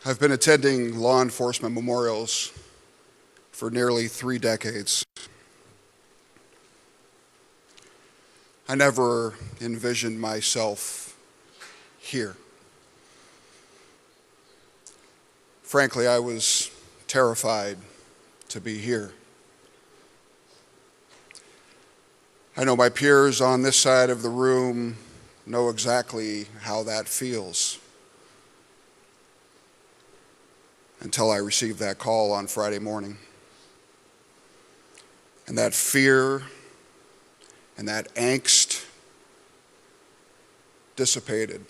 I've been attending law enforcement memorials for nearly 3 decades. I never envisioned myself here. Frankly, I was terrified to be here. I know my peers on this side of the room know exactly how that feels until I received that call on Friday morning. And that fear and that angst dissipated,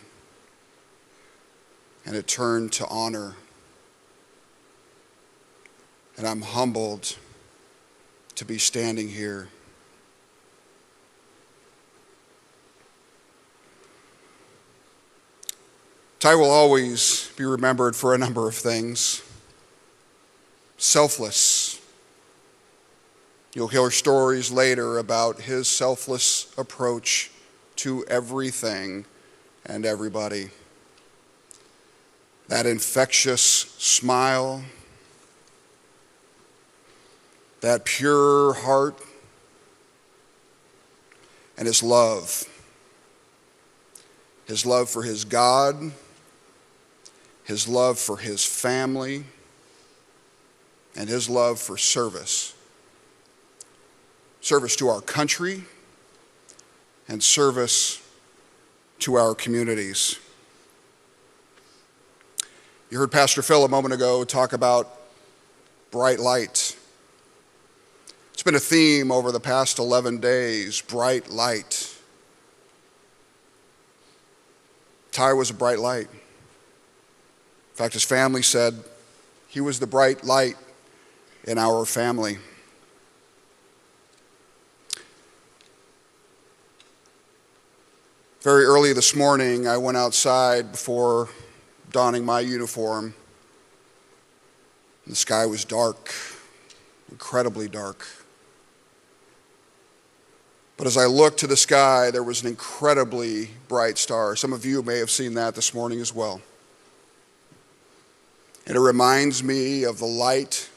and it turned to honor. And I'm humbled to be standing here. Ty will always be remembered for a number of things. Selfless. You'll hear stories later about his selfless approach to everything and everybody. That infectious smile, that pure heart, and his love. His love for his God, his love for his family, and his love for service. Service to our country and service to our communities. You heard Pastor Phil a moment ago talk about bright light. It's been a theme over the past 11 days, bright light. Ty was a bright light. In fact, his family said he was the bright light in our family. Very early this morning, I went outside before donning my uniform. The sky was dark, incredibly dark. But as I looked to the sky, there was an incredibly bright star. Some of you may have seen that this morning as well. And it reminds me of the light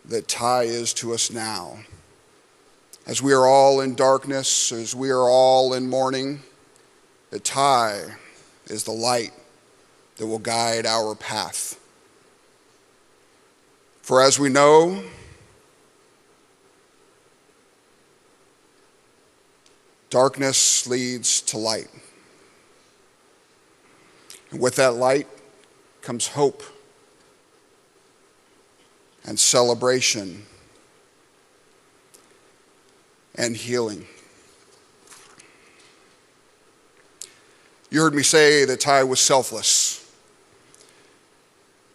that Ty is to us now. As we are all in darkness, as we are all in mourning, that Ty is the light that will guide our path. For as we know, darkness leads to light. And with that light comes hope and celebration and healing. You heard me say that Ty was selfless.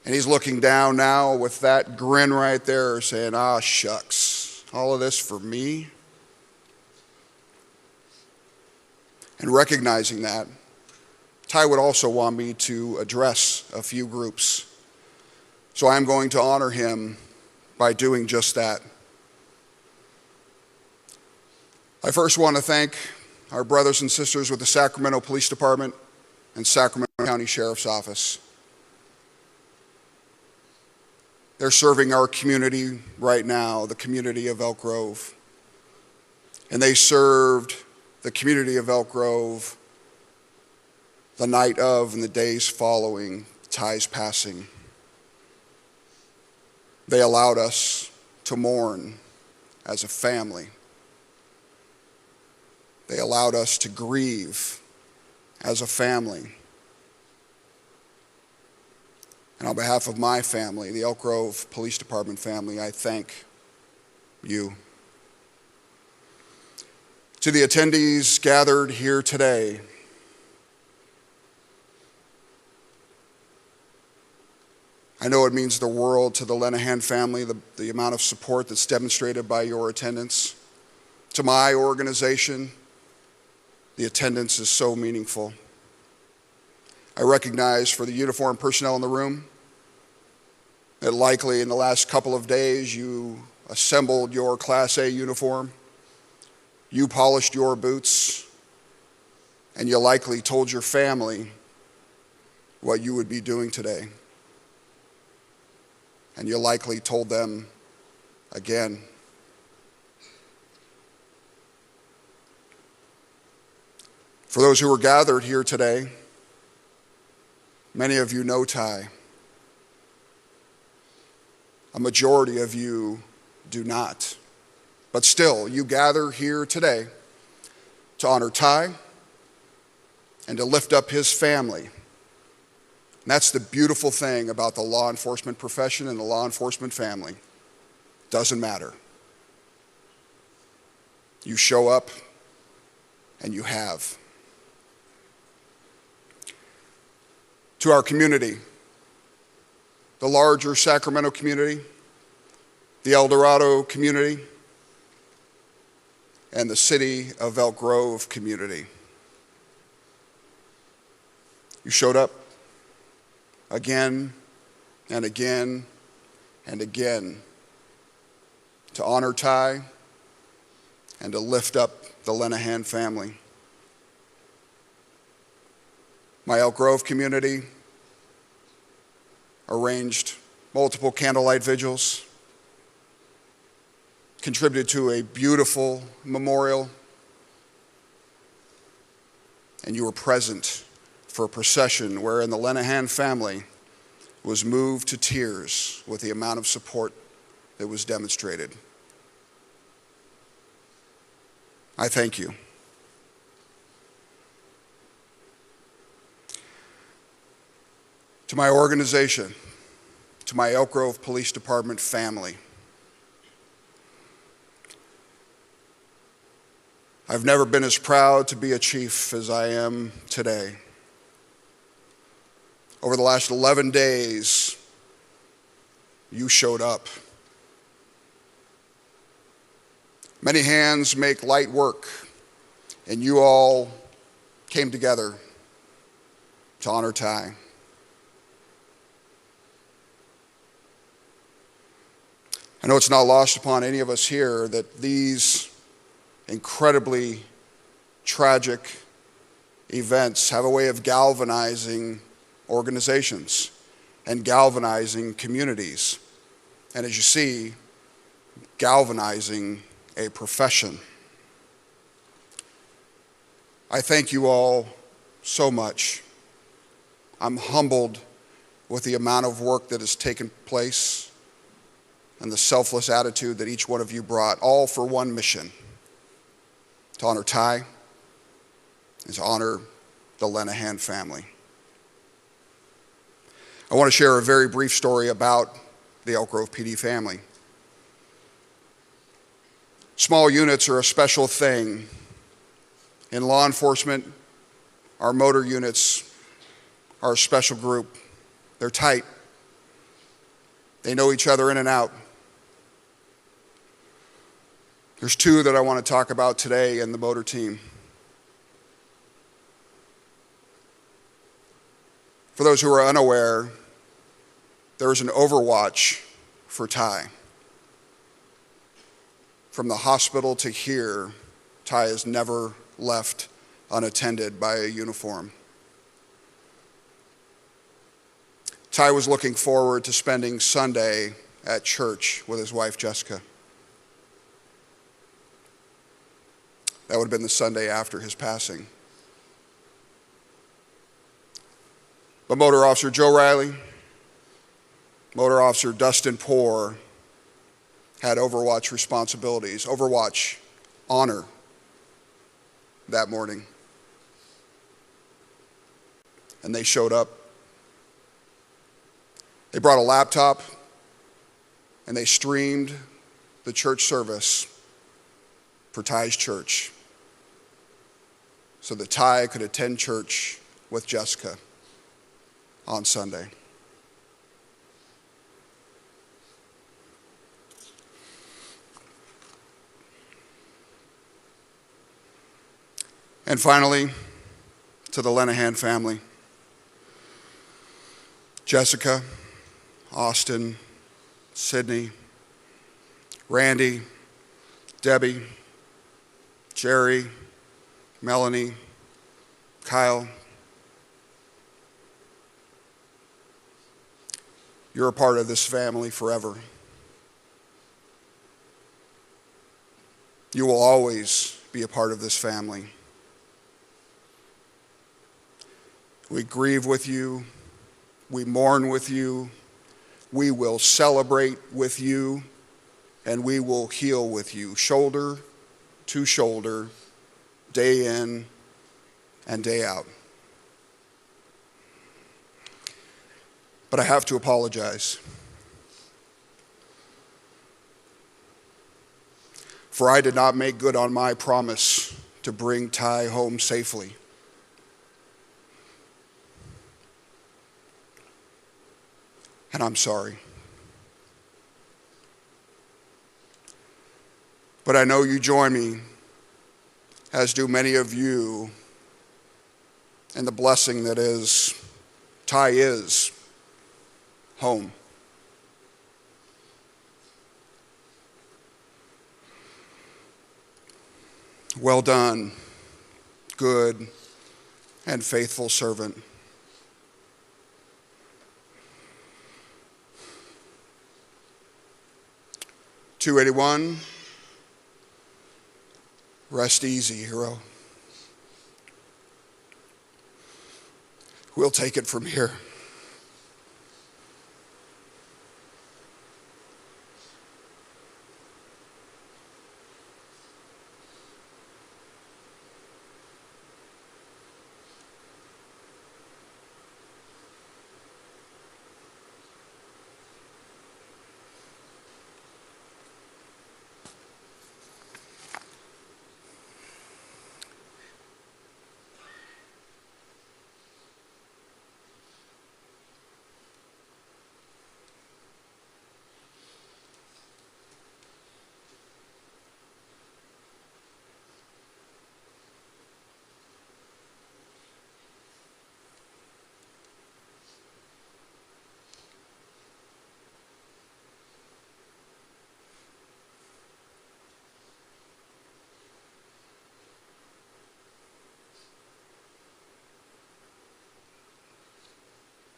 And he's looking down now with that grin right there saying, shucks, all of this for me? And recognizing that, Ty would also want me to address a few groups. So I'm going to honor him by doing just that. I first want to thank our brothers and sisters with the Sacramento Police Department and Sacramento County Sheriff's Office. They're serving our community right now, the community of Elk Grove. And they served the community of Elk Grove the night of and the days following Ty's passing. They allowed us to mourn as a family. They allowed us to grieve as a family. And on behalf of my family, the Elk Grove Police Department family, I thank you. To the attendees gathered here today, I know it means the world to the Lenahan family, the amount of support that's demonstrated by your attendance. To my organization, the attendance is so meaningful. I recognize for the uniformed personnel in the room that likely in the last couple of days you assembled your Class A uniform, you polished your boots, and you likely told your family what you would be doing today. and you likely told them again. For those who are gathered here today, many of you know Ty. A majority of you do not. But still, you gather here today to honor Ty and to lift up his family. And that's the beautiful thing about the law enforcement profession and the law enforcement family. Doesn't matter. You show up and you have. To our community, the larger Sacramento community, the El Dorado community, and the city of Elk Grove community. You showed up again and again and again to honor Ty and to lift up the Lenahan family. My Elk Grove community arranged multiple candlelight vigils, contributed to a beautiful memorial, and you were present for a procession wherein the Lenahan family was moved to tears with the amount of support that was demonstrated. I thank you. To my organization, to my Elk Grove Police Department family, I've never been as proud to be a chief as I am today. Over the last 11 days, you showed up. Many hands make light work, and you all came together to honor Ty. I know it's not lost upon any of us here that these incredibly tragic events have a way of galvanizing organizations and galvanizing communities. And as you see, galvanizing a profession. I thank you all so much. I'm humbled with the amount of work that has taken place and the selfless attitude that each one of you brought, all for one mission: to honor Ty and to honor the Lenahan family. I want to share a very brief story about the Elk Grove PD family. Small units are a special thing. In law enforcement, our motor units are a special group. They're tight. They know each other in and out. There's two that I want to talk about today in the motor team. For those who are unaware, there is an overwatch for Ty. From the hospital to here, Ty is never left unattended by a uniform. Ty was looking forward to spending Sunday at church with his wife, Jessica. That would have been the Sunday after his passing. But Motor Officer Joe Riley, Motor Officer Dustin Poore had Overwatch responsibilities, Overwatch honor that morning. And they showed up. They brought a laptop and they streamed the church service for Ty's church so that Ty could attend church with Jessica on Sunday. And finally, to the Lenahan family, Jessica, Austin, Sydney, Randy, Debbie, Jerry, Melanie, Kyle. You're a part of this family forever. You will always be a part of this family. We grieve with you. We mourn with you. We will celebrate with you. And we will heal with you, shoulder to shoulder, day in and day out. But I have to apologize. For I did not make good on my promise to bring Ty home safely. And I'm sorry. But I know you join me, as do many of you, in the blessing that is, Ty is home. Well done, good and faithful servant. $281, rest easy, hero. We'll take it from here.